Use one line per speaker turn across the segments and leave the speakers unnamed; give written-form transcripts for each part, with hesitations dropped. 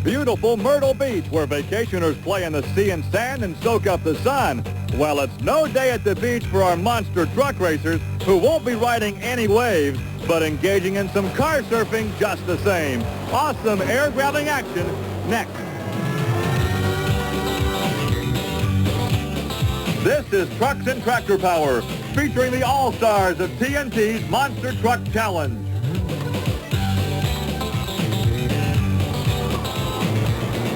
beautiful Myrtle Beach, where vacationers play in the sea and sand and soak up the sun. Well, it's no day at the beach for our monster truck racers, who won't be riding any waves, but engaging in some car surfing just the same. Awesome air-grabbing action next. This is Trucks and Tractor Power, featuring the all-stars of TNT's Monster Truck Challenge.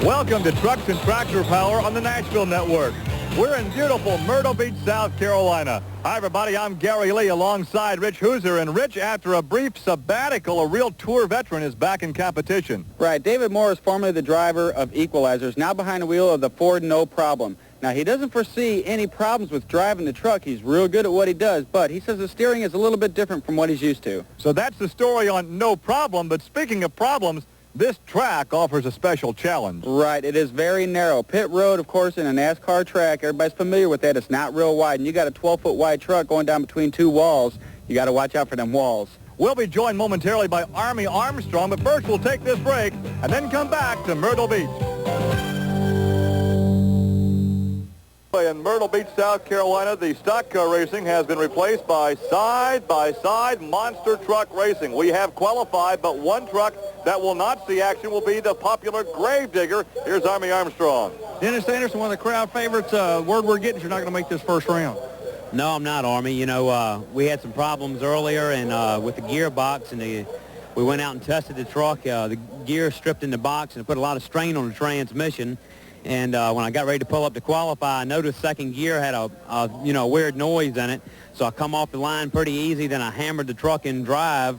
Welcome to Trucks and Tractor Power on the Nashville Network. We're in beautiful Myrtle Beach, South Carolina. Hi, everybody. I'm Gary Lee alongside Rich Hooser. And Rich, after a brief sabbatical, a real tour veteran is back in competition.
Right. David Moore is formerly the driver of Equalizers, now behind the wheel of the Ford No Problem. Now, he doesn't foresee any problems with driving the truck. He's real good at what he does, but he says the steering is a little bit different from what he's used to.
So that's the story on No Problem. But speaking of problems, this track offers a special challenge.
Right. It is very narrow. Pit road, of course, in a NASCAR track, everybody's familiar with that. It's not real wide, and you got a 12-foot wide truck going down between two walls. You got to watch out for them walls.
We'll be joined momentarily by Army Armstrong, but first we'll take this break and then come back to Myrtle Beach. In Myrtle Beach, South Carolina, the stock car racing has been replaced by side-by-side monster truck racing. We have qualified, but one truck that will not see action will be the popular Gravedigger. Here's Army Armstrong.
Dennis Anderson, one of the crowd favorites. Word we're getting is you're not going to make this first round.
No, I'm not, Army. You know, we had some problems earlier and with the gearbox, and we went out and tested the truck. The gear stripped in the box and it put a lot of strain on the transmission. And when I got ready to pull up to qualify, I noticed second gear had a weird noise in it. So I come off the line pretty easy. Then I hammered the truck in drive.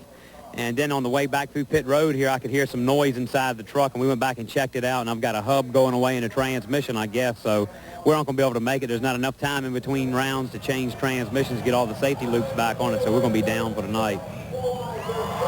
And then on the way back through pit road here, I could hear some noise inside the truck. And we went back and checked it out. And I've got a hub going away in the transmission, I guess. So we're not going to be able to make it. There's not enough time in between rounds to change transmissions, get all the safety loops back on it. So we're going to be down for the night.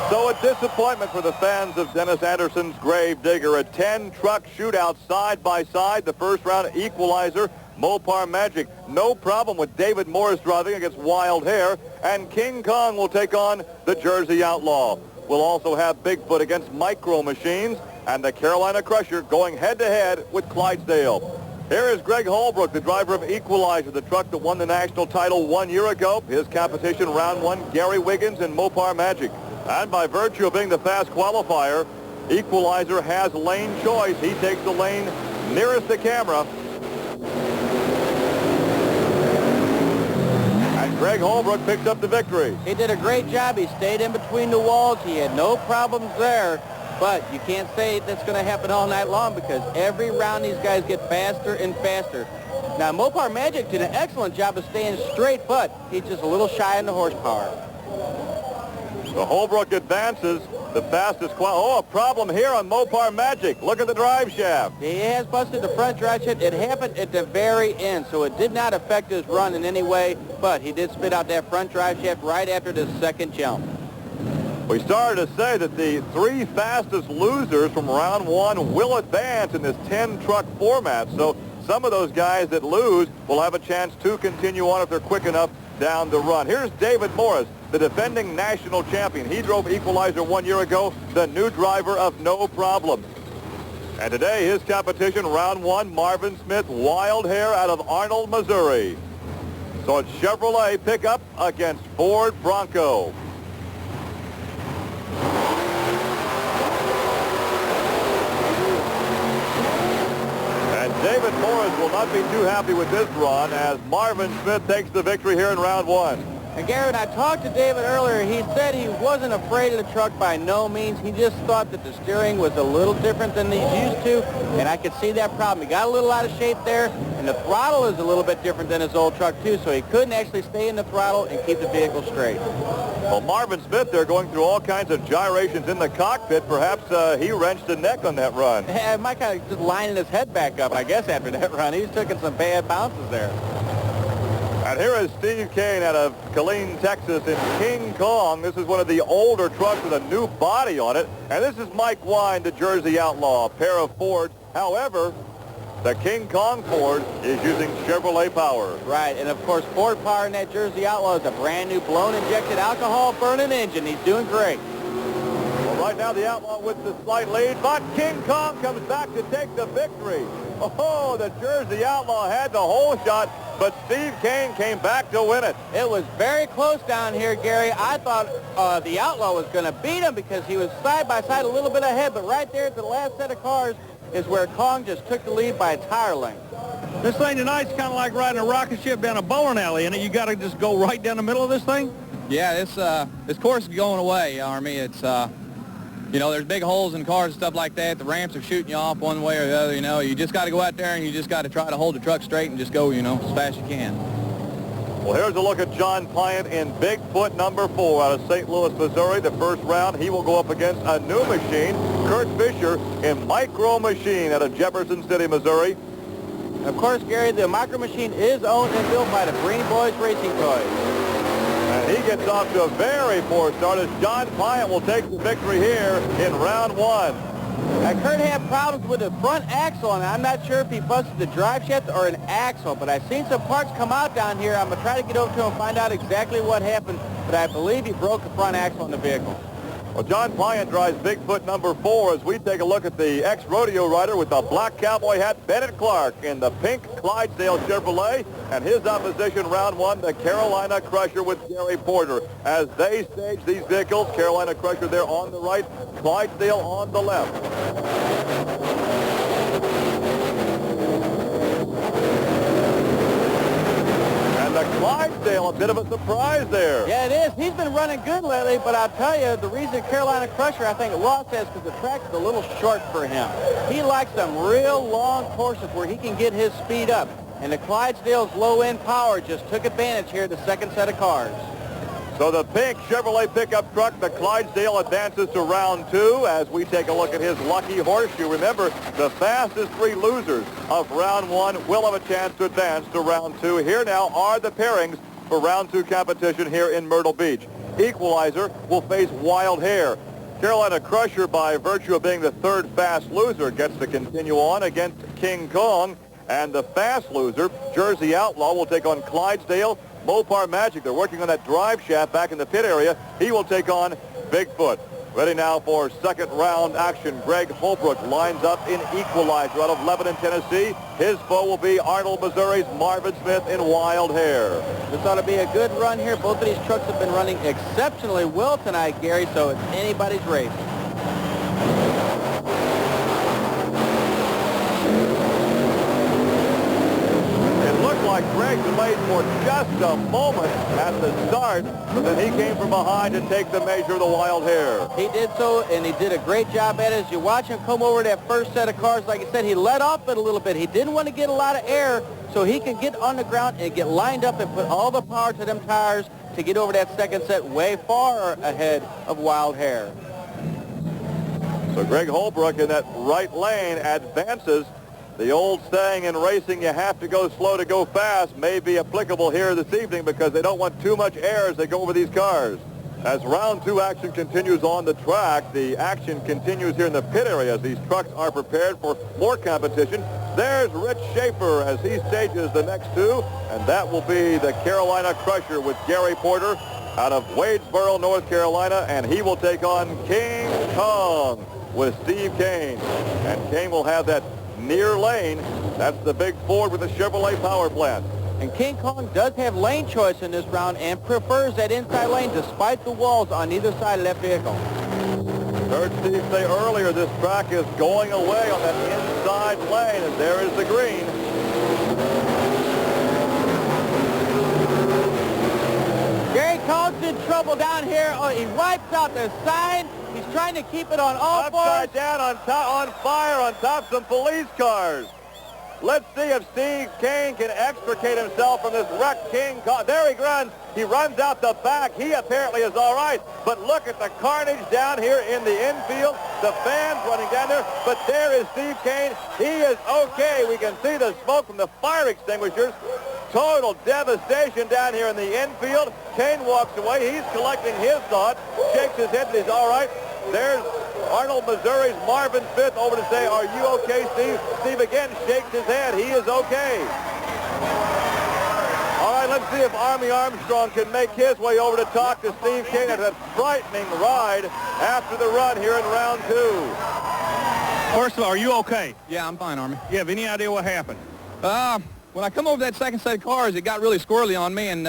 So a disappointment for the fans of Dennis Anderson's Gravedigger. A 10-truck shootout side-by-side. The first round Equalizer, Mopar Magic. No problem with David Morris driving against Wild Hare. And King Kong will take on the Jersey Outlaw. We'll also have Bigfoot against Micro Machines. And the Carolina Crusher going head-to-head with Clydesdale. Here is Greg Holbrook, the driver of Equalizer, the truck that won the national title 1 year ago. His competition, round one, Gary Wiggins and Mopar Magic. And by virtue of being the fast qualifier, Equalizer has lane choice. He takes the lane nearest the camera. And Greg Holbrook picks up the victory.
He did a great job. He stayed in between the walls. He had no problems there. But you can't say that's going to happen all night long, because every round these guys get faster and faster. Now, Mopar Magic did an excellent job of staying straight, but he's just a little shy in the horsepower.
The Holbrook advances. The fastest a problem here on Mopar Magic. Look at the drive shaft.
He has busted the front drive shaft. It happened at the very end, so it did not affect his run in any way, but he did spit out that front drive shaft right after the second jump.
We started to say that the three fastest losers from round one will advance in this 10-truck format, so some of those guys that lose will have a chance to continue on if they're quick enough down the run. Here's David Morris, the defending national champion. He drove Equalizer 1 year ago, the new driver of No Problem. And today, his competition, round one, Marvin Smith, Wild Hare out of Arnold, Missouri. So it's Chevrolet pickup against Ford Bronco. And David Morris will not be too happy with this run as Marvin Smith takes the victory here in round one.
And Gary, when I talked to David earlier, he said he wasn't afraid of the truck by no means. He just thought that the steering was a little different than he's used to, and I could see that problem. He got a little out of shape there, and the throttle is a little bit different than his old truck, too, so he couldn't actually stay in the throttle and keep the vehicle straight.
Well, Marvin Smith, they're going through all kinds of gyrations in the cockpit. Perhaps he wrenched a neck on that run.
Yeah, Mike kind of just lining his head back up, I guess, after that run. He's taking some bad bounces there.
And here is Steve Kane out of Killeen, Texas in King Kong. This is one of the older trucks with a new body on it. And this is Mike Wine, the Jersey Outlaw, a pair of Fords. However, the King Kong Ford is using Chevrolet power.
Right, and of course, Ford power in that Jersey Outlaw is a brand new blown injected alcohol burning engine. He's doing great.
Well, right Right now, the Outlaw with the slight lead, but King Kong comes back to take the victory. Oh, the Jersey Outlaw had the whole shot, but Steve Kane came back to win it.
It was very close down here, Gary. I thought the Outlaw was going to beat him because he was side by side a little bit ahead, but right there at the last set of cars is where Kong just took the lead by a tire length.
This thing tonight's kind of like riding a rocket ship down a bowling alley, and you got to just go right down the middle of this thing?
Yeah, this course is going away, Army. It's, you know, there's big holes in cars and stuff like that. The ramps are shooting you off one way or the other, you know. You just got to go out there and you just got to try to hold the truck straight and just go, you know, as fast as you can.
Well, here's a look at John Pyatt in Bigfoot number 4 out of St. Louis, Missouri. The first round, he will go up against a new machine, Kurt Fisher, in Micro Machine out of Jefferson City, Missouri.
Of course, Gary, the Micro Machine is owned and built by the Breen Boys Racing Toys.
And he gets off to a very poor start as John Pyatt will take the victory here in round 1.
Now, Kurt had problems with the front axle, and I'm not sure if he busted the drive shaft or an axle, but I've seen some parts come out down here. I'm going to try to get over to him and find out exactly what happened, but I believe he broke the front axle in the vehicle.
Well, John Pyatt drives Bigfoot number 4 as we take a look at the ex-rodeo rider with the black cowboy hat, Bennett Clark, in the pink Clydesdale Chevrolet, and his opposition round 1, the Carolina Crusher with Gary Porter. As they stage these vehicles, Carolina Crusher there on the right, Clydesdale on the left. Clydesdale, a bit of a surprise there.
Yeah, it is. He's been running good lately, but I'll tell you, the reason Carolina Crusher, I think it was, is because the track is a little short for him. He likes some real long courses where he can get his speed up, and the Clydesdale's low-end power just took advantage here, the second set of cars.
So the pink Chevrolet pickup truck, the Clydesdale, advances to round 2 as we take a look at his lucky horseshoe. Remember, the fastest 3 losers of round 1 will have a chance to advance to round 2. Here now are the pairings for round 2 competition here in Myrtle Beach. Equalizer will face Wild Hare. Carolina Crusher, by virtue of being the 3rd fast loser, gets to continue on against King Kong. And the fast loser, Jersey Outlaw, will take on Clydesdale. Mopar Magic, they're working on that drive shaft back in the pit area. He will take on Bigfoot. Ready now for second round action. Greg Holbrook lines up in Equalizer out of Lebanon, Tennessee. His foe will be Arnold, Missouri's Marvin Smith in Wild Hare.
This ought to be a good run here. Both of these trucks have been running exceptionally well tonight, Gary, so it's anybody's race.
Like Greg delayed for just a moment at the start, but then he came from behind to take the measure of the Wild Hare.
He did so, and he did a great job at it. As you watch him come over that first set of cars, like I said, he let off it a little bit. He didn't want to get a lot of air, so he could get on the ground and get lined up and put all the power to them tires to get over that second set way far ahead of Wild Hare.
So Greg Holbrook in that right lane advances. The old saying in racing, you have to go slow to go fast, may be applicable here this evening because they don't want too much air as they go over these cars. As round 2 action continues on the track, the action continues here in the pit area as these trucks are prepared for more competition. There's Rich Schaefer as he stages the next 2, and that will be the Carolina Crusher with Gary Porter out of Wadesboro, North Carolina, and he will take on King Kong with Steve Kane. And Kane will have that near lane. That's the big Ford with the Chevrolet power plant.
And King Kong does have lane choice in this round and prefers that inside lane despite the walls on either side of that vehicle.
Heard Steve say earlier this track is going away on that inside lane, and there is the green.
Gary Kong's in trouble down here. Oh, he wipes out the side. He's trying to keep it on all fours.
Upside down on fire on top of some police cars. Let's see if Steve Kane can extricate himself from this wrecked King Kong. There he runs. He runs out the back. He apparently is all right. But look at the carnage down here in the infield. The fans running down there. But there is Steve Kane. He is okay. We can see the smoke from the fire extinguishers. Total devastation down here in the infield. Kane walks away. He's collecting his thoughts, shakes his head, and he's all right. There's Arnold, Missouri's Marvin Smith over to say, are you okay, Steve? Steve again shakes his head. He is okay. All right, let's see if Army Armstrong can make his way over to talk to Steve Kane at that frightening ride after the run here in round 2.
First of all, are you okay?
Yeah, I'm fine, Army.
You have any idea what happened?
When I come over that second set of cars, it got really squirrely on me, and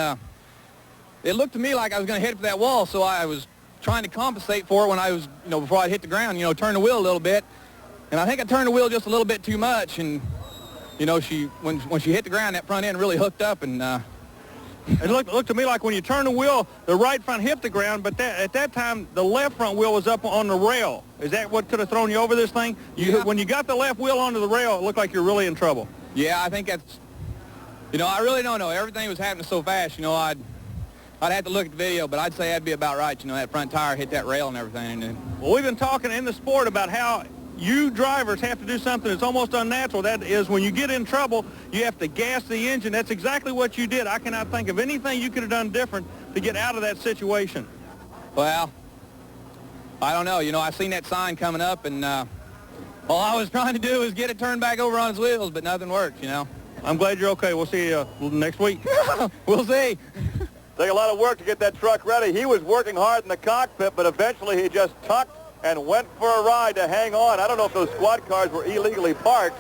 it looked to me like I was going to hit it for that wall, so I was trying to compensate for it when I was, before I hit the ground, turn the wheel a little bit. And I think I turned the wheel just a little bit too much, and, when she hit the ground, that front end really hooked up, and
It looked to me like when you turn the wheel, the right front hit the ground, but at that time, the left front wheel was up on the rail. Is that what could have thrown you over this thing? When you got the left wheel onto the rail, it looked like you're really in trouble.
Yeah, I think that's, I really don't know. Everything was happening so fast, I'd have to look at the video, but I'd say that'd be about right. That front tire hit that rail and everything.
Well, we've been talking in the sport about how you drivers have to do something that's almost unnatural. That is, when you get in trouble, you have to gas the engine. That's exactly what you did. I cannot think of anything you could have done different to get out of that situation.
Well, I don't know. I seen that sign coming up, and all I was trying to do was get it turned back over on its wheels, but nothing worked,
I'm glad you're okay. We'll see you next week.
We'll see.
Take a lot of work to get that truck ready. He was working hard in the cockpit, but eventually he just tucked and went for a ride to hang on. I don't know if those squad cars were illegally parked,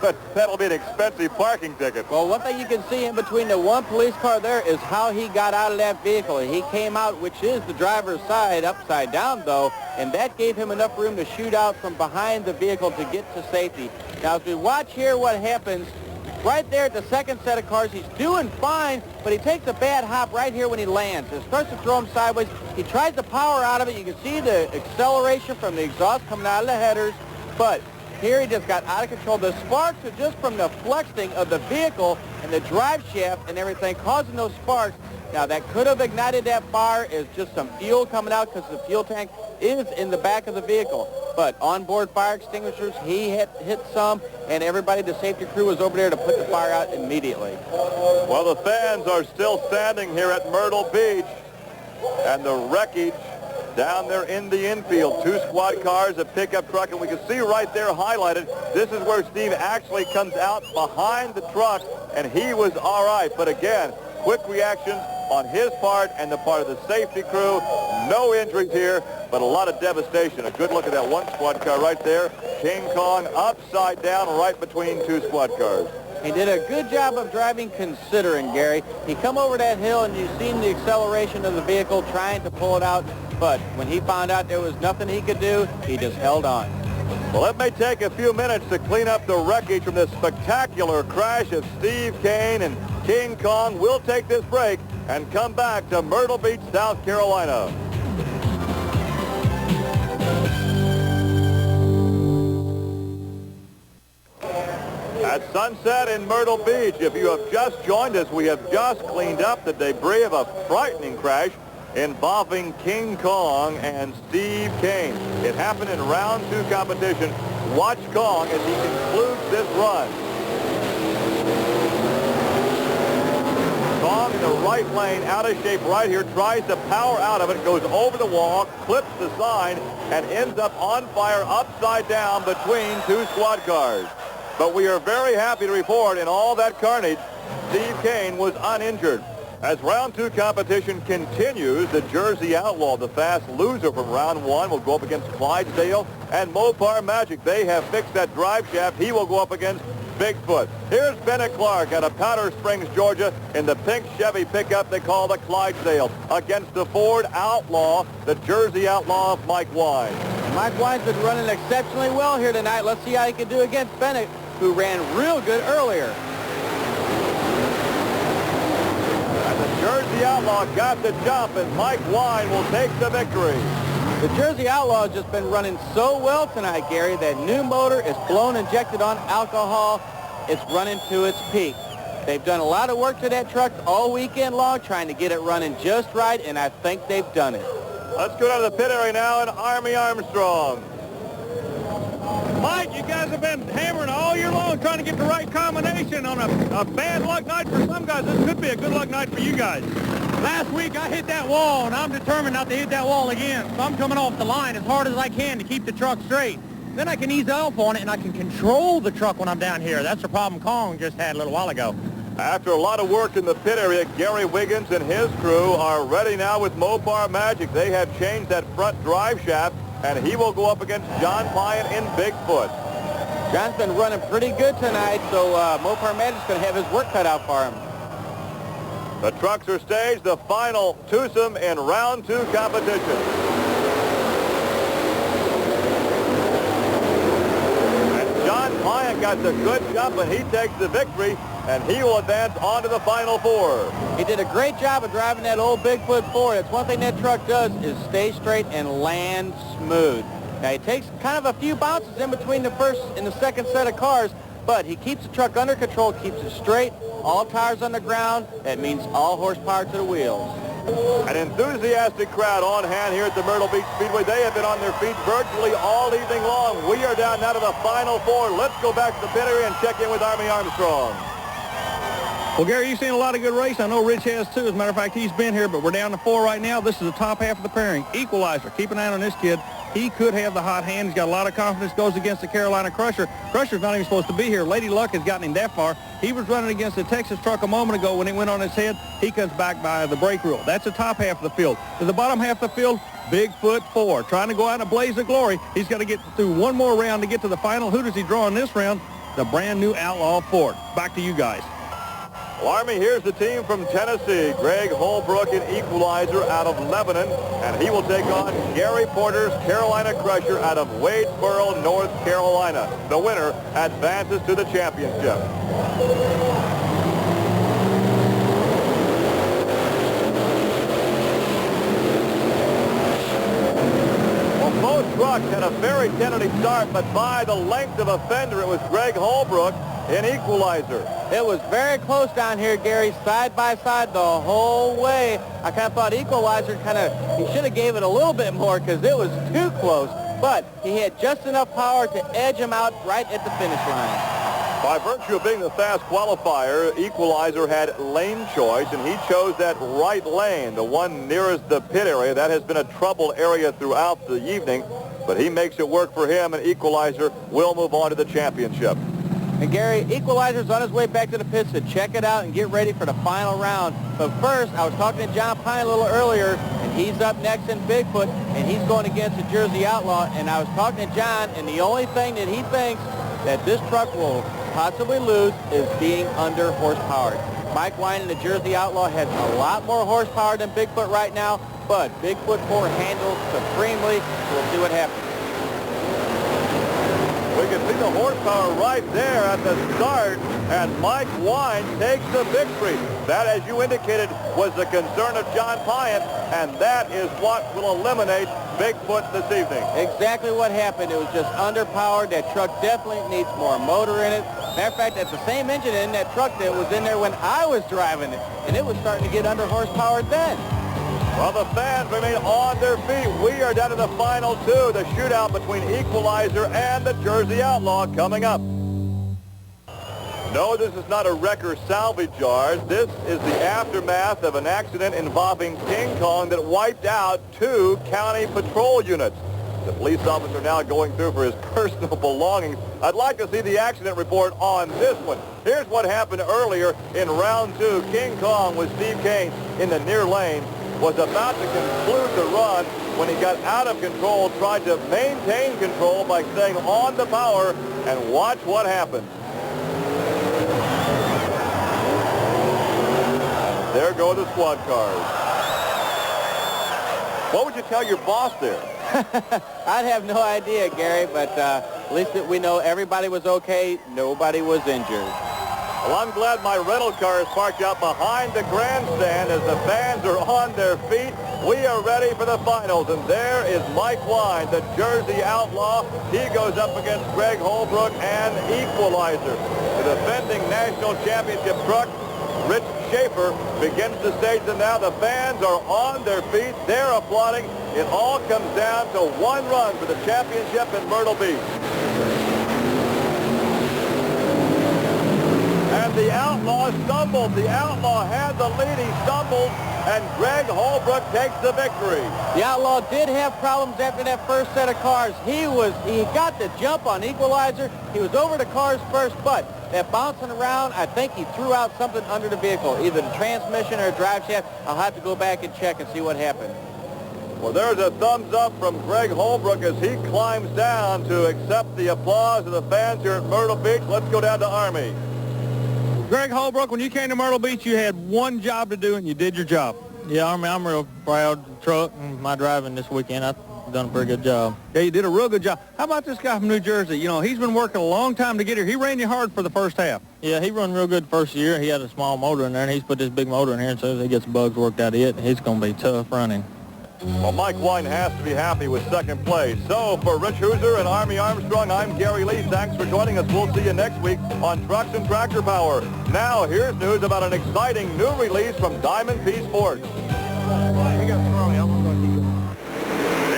but that'll be an expensive parking ticket.
Well, one thing you can see in between the one police car there is how he got out of that vehicle. He came out, which is the driver's side, upside down, though, and that gave him enough room to shoot out from behind the vehicle to get to safety. Now, as we watch here what happens, right there at the second set of cars, he's doing fine, but he takes a bad hop right here when he lands. It starts to throw him sideways. He tries to power out of it. You can see the acceleration from the exhaust coming out of the headers, but here he just got out of control. The sparks are just from the flexing of the vehicle and the drive shaft and everything causing those sparks. Now, that could have ignited that fire. Is just some fuel coming out because the fuel tank is in the back of the vehicle. But onboard fire extinguishers, he hit some, and everybody, the safety crew, was over there to put the fire out immediately.
Well, the fans are still standing here at Myrtle Beach, and the wreckage down there in the infield. 2 squad cars, a pickup truck, and we can see right there highlighted, this is where Steve actually comes out behind the truck, and he was all right. But again, quick reactions on his part and the part of the safety crew. No injuries here, but a lot of devastation. A good look at that one squad car right there. King Kong upside down right between 2 squad cars.
He did a good job of driving considering, Gary. He come over that hill and you've seen the acceleration of the vehicle trying to pull it out, but when he found out there was nothing he could do, he just held on.
Well, it may take a few minutes to clean up the wreckage from this spectacular crash of Steve Kane and King Kong. We'll take this break and come back to Myrtle Beach, South Carolina. At sunset in Myrtle Beach, if you have just joined us, we have just cleaned up the debris of a frightening crash involving King Kong and Steve Kane. It happened in round 2 competition. Watch Kong as he concludes this run. Kong in the right lane, out of shape right here, tries to power out of it, goes over the wall, clips the sign, and ends up on fire upside down between 2 squad cars. But we are very happy to report in all that carnage, Steve Kane was uninjured. As round 2 competition continues, the Jersey Outlaw, the fast loser from round 1, will go up against Clydesdale and Mopar Magic. They have fixed that drive shaft. He will go up against Bigfoot. Here's Bennett Clark out of Powder Springs, Georgia, in the pink Chevy pickup they call the Clydesdale, against the Ford Outlaw, the Jersey Outlaw of Mike Wine.
Mike Wine's been running exceptionally well here tonight. Let's see how he can do against Bennett, who ran real good earlier.
And the Jersey Outlaw got the jump, and Mike Wine will take the victory.
The Jersey Outlaw has just been running so well tonight, Gary. That new motor is blown injected on alcohol. It's running to its peak. They've done a lot of work to that truck all weekend long, trying to get it running just right, and I think they've done it.
Let's go down to the pit area now and Army Armstrong.
Mike, you guys have been hammering all year long trying to get the right combination on a bad luck night for some guys. This could be a good luck night for you guys.
Last week I hit that wall, and I'm determined not to hit that wall again. So I'm coming off the line as hard as I can to keep the truck straight. Then I can ease up on it, and I can control the truck when I'm down here. That's the problem Kong just had a little while ago.
After a lot of work in the pit area, Gary Wiggins and his crew are ready now with Mopar Magic. They have changed that front drive shaft, and he will go up against John Pyatt in Bigfoot.
John's been running pretty good tonight, so Mopar Magic's going to have his work cut out for him.
The trucks are staged, the final twosome in round 2 competition. And John Pyatt got the good jump, and he takes the victory, and he will advance on to the final 4.
He did a great job of driving that old Bigfoot forward. That's one thing that truck does, is stay straight and land smooth. Now, he takes kind of a few bounces in between the first and the second set of cars, but he keeps the truck under control, keeps it straight, all tires on the ground. That means all horsepower to the wheels.
An enthusiastic crowd on hand here at the Myrtle Beach Speedway. They have been on their feet virtually all evening long. We are down now to the final 4. Let's go back to the pit area and check in with Army Armstrong.
Well, Gary, you've seen a lot of good racing. I know Rich has too. As a matter of fact, he's been here, but we're down to 4 right now. This is the top half of the pairing. Equalizer. Keep an eye on this kid. He could have the hot hand. He's got a lot of confidence. Goes against the Carolina Crusher. Crusher's not even supposed to be here. Lady Luck has gotten him that far. He was running against the Texas truck a moment ago. When it went on his head, he comes back by the brake rule. That's the top half of the field. To the bottom half of the field, Bigfoot 4. Trying to go out in a blaze of glory. He's got to get through one more round to get to the final. Who does he draw in this round? The brand new Outlaw Ford. Back to you guys.
Well, Army, here's the team from Tennessee. Greg Holbrook, an equalizer out of Lebanon, and he will take on Gary Porter's Carolina Crusher out of Wadesboro, North Carolina. The winner advances to the championship. Well, both trucks had a very tentative start, but by the length of a fender, it was Greg Holbrook in equalizer.
It was very close down here, Gary, side by side the whole way. I kind of thought equalizer he should have gave it a little bit more because it was too close, but he had just enough power to edge him out right at the finish line.
By virtue of being the fast qualifier, Equalizer had lane choice, and he chose that right lane, the one nearest the pit area. That has been a trouble area throughout the evening, but he makes it work for him, and Equalizer will move on to the championship.
And Gary, Equalizer's on his way back to the pits to check it out and get ready for the final round. But first, I was talking to John Pine a little earlier, and he's up next in Bigfoot, and he's going against the Jersey Outlaw. And I was talking to John, and the only thing that he thinks that this truck will possibly lose is being under horsepowered. Mike Wine in the Jersey Outlaw has a lot more horsepower than Bigfoot right now, but Bigfoot 4 handles supremely. We'll see what happens.
We can see the horsepower right there at the start, and Mike Wine takes the victory. That, as you indicated, was the concern of John Pyatt, and that is what will eliminate Bigfoot this evening.
Exactly what happened. It was just underpowered. That truck definitely needs more motor in it. Matter of fact, that's the same engine in that truck that was in there when I was driving it, and it was starting to get under horsepowered then.
Well, the fans remain on their feet. We are down to the final 2, the shootout between Equalizer and the Jersey Outlaw coming up. No, this is not a wreck or salvage yard. This is the aftermath of an accident involving King Kong that wiped out 2 county patrol units. The police officer now going through for his personal belongings. I'd like to see the accident report on this one. Here's what happened earlier in round 2. King Kong with Steve Kane in the near lane was about to conclude the run when he got out of control, tried to maintain control by staying on the power, and watch what happened. There go the squad cars. What would you tell your boss there?
I'd have no idea, Gary, but at least that we know everybody was okay, nobody was injured.
Well, I'm glad my rental car is parked out behind the grandstand as the fans are on their feet. We are ready for the finals, and there is Mike Wine, the Jersey Outlaw. He goes up against Greg Holbrook and Equalizer. The defending national championship truck, Rich Schaefer, begins to stage them now. The fans are on their feet. They're applauding. It all comes down to one run for the championship in Myrtle Beach. And the Outlaws stumbled. The Outlaw had the lead. He stumbled, and Greg Holbrook takes the victory.
The Outlaw did have problems after that first set of cars. He got the jump on equalizer. He was over the cars first, but that bouncing around, I think he threw out something under the vehicle, either the transmission or a drive shaft. I'll have to go back and check and see what happened.
Well, there's a thumbs up from Greg Holbrook as he climbs down to accept the applause of the fans here at Myrtle Beach. Let's go down to Army.
Greg Holbrook, when you came to Myrtle Beach, you had one job to do, and you did your job.
Yeah, Army, I'm real proud of the truck and my driving this weekend. I've done a pretty good job.
Yeah, you did a real good job. How about this guy from New Jersey? You know, he's been working a long time to get here. He ran you hard for the first half.
Yeah, he run real good the first year. He had a small motor in there, and he's put this big motor in here, and so as he gets the bugs worked out of it, he's going to be tough running.
Well, Mike Wine has to be happy with second place. So for Rich Hooser and Army Armstrong, I'm Gary Lee. Thanks for joining us. We'll see you next week on Trucks and Tractor Power. Now, here's news about an exciting new release from Diamond P Sports.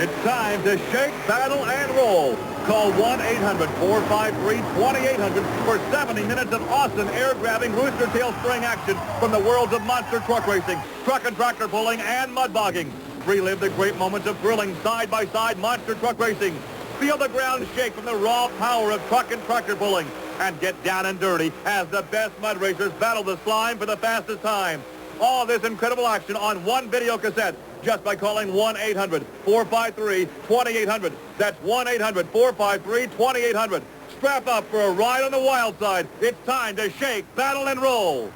It's time to shake, battle, and roll. Call 1-800-453-2800 for 70 minutes of awesome air-grabbing rooster tail spring action from the worlds of monster truck racing, truck and tractor pulling, and mud bogging. Relive the great moments of thrilling side-by-side monster truck racing. Feel the ground shake from the raw power of truck and tractor pulling. And get down and dirty as the best mud racers battle the slime for the fastest time. All this incredible action on one video cassette just by calling 1-800-453-2800. That's 1-800-453-2800. Strap up for a ride on the wild side. It's time to shake, battle, and roll.